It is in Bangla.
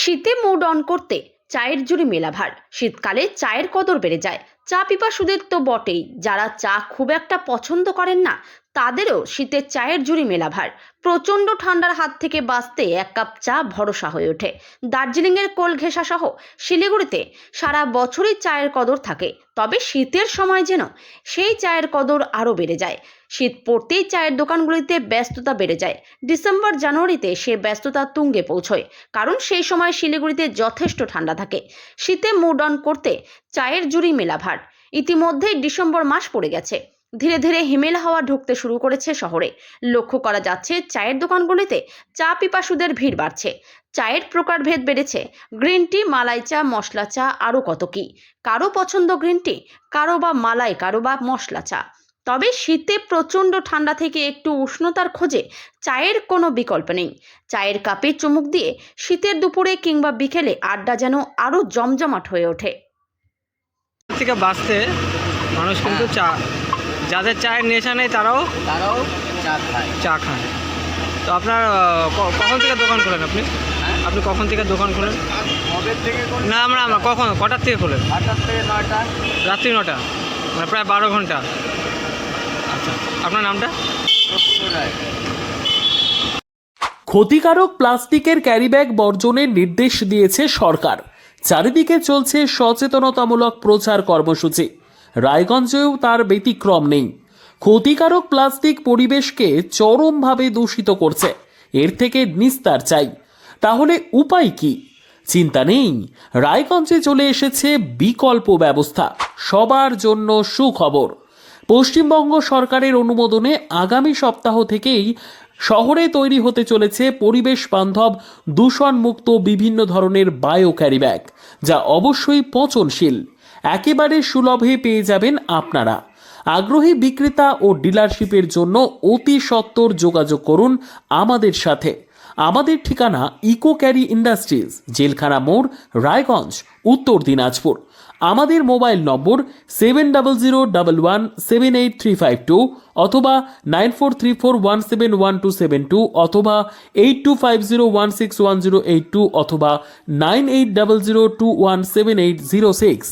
শীতে মুড অন করতে চায়ের জুড়ি মেলা ভার। শীতকালে চায়ের কদর বেড়ে যায়। চা পিপাসুদের তো বটেই, যারা চা খুব একটা পছন্দ করেন না তাদেরও শীতের চায়ের জুড়ি মেলা ভার। প্রচণ্ড ঠান্ডার হাত থেকে বাঁচতে এক কাপ চা ভরসা হয়ে ওঠে। দার্জিলিংয়ের কোল ঘেঁষা সহ শিলিগুড়িতে সারা বছরই চায়ের কদর থাকে, তবে শীতের সময় যেন সেই চায়ের কদর আরও বেড়ে যায়। শীত পড়তেই চায়ের দোকানগুলিতে ব্যস্ততা বেড়ে যায়। ডিসেম্বর জানুয়ারিতে সে ব্যস্ততা তুঙ্গে পৌঁছয়, কারণ সেই সময় শিলিগুড়িতে যথেষ্ট ঠান্ডা থাকে। শীতে মুড অন করতে চায়ের জুড়ি মেলা ভার। ইতিমধ্যেই ডিসেম্বর মাস পড়ে গেছে। ধীরে ধীরে হিমেল হাওয়া ঢুকতে শুরু করেছে শহরে। লক্ষ্য করা যাচ্ছে চায়ের দোকানগুলিতে চা পিপাসুদের ভিড় বাড়ছে। চায়ের প্রকারভেদ বেড়েছে। গ্রিন টি, মালাই চা, মশলা চা, আরও কত কি। কারো পছন্দ গ্রিন টি, কারো বা মালাই, কারো বা মশলা চা। তবে শীতে প্রচণ্ড ঠান্ডা থেকে একটু উষ্ণতার খোঁজে চায়ের কোনো বিকল্প নেই। চায়ের কাপে চুমুক দিয়ে শীতের দুপুরে কিংবা বিকেলে আড্ডা যেন আরও জমজমাট হয়ে ওঠে। থেকে বাঁচতে মানুষ কিন্তু যাদের চায়ের নেশা নেই তারাও চা খায়। তো আপনার কখন থেকে দোকান খোলেন আপনি? আপনি কখন থেকে দোকান খোলেন? না, আমরা কটার থেকে খোলেন? 8টা থেকে 9টা। রাত্রি 9টা, মানে প্রায় 12 ঘন্টা। আচ্ছা, আপনার নামটা? ক্ষতিকারক প্লাস্টিকের ক্যারিব্যাগ বর্জনের নির্দেশ দিয়েছে সরকার। চারিদিকে চলছে সচেতনতামূলক প্রচার কর্মসূচি। রায়গঞ্জেও তার ব্যতিক্রম নেই। ক্ষতিকারক প্লাস্টিক পরিবেশকে চরমভাবে দূষিত করছে। এর থেকে নিস্তার চাই। তাহলে উপায় কি? চিন্তা নেই, রায়গঞ্জে চলে এসেছে বিকল্প ব্যবস্থা। সবার জন্য সুখবর। পশ্চিমবঙ্গ সরকারের অনুমোদনে আগামী সপ্তাহ থেকেই শহরে তৈরি হতে চলেছে পরিবেশ বান্ধব দূষণমুক্ত বিভিন্ন ধরনের বায়ো ক্যারিব্যাগ, যা অবশ্যই পচনশীল। একেবারে সুলভে পেয়ে যাবেন আপনারা। আগ্রহী বিক্রেতা ও ডিলারশিপের জন্য অতি সত্বর যোগাযোগ করুন আমাদের সাথে। আমাদের ঠিকানা ইকো ক্যারি ইন্ডাস্ট্রিজ, জেলখানা মোড়, রায়গঞ্জ, উত্তর দিনাজপুর। আমাদের মোবাইল নম্বর 7001178352 অথবা 9434171272 অথবা 8250161082 অথবা 9800217806।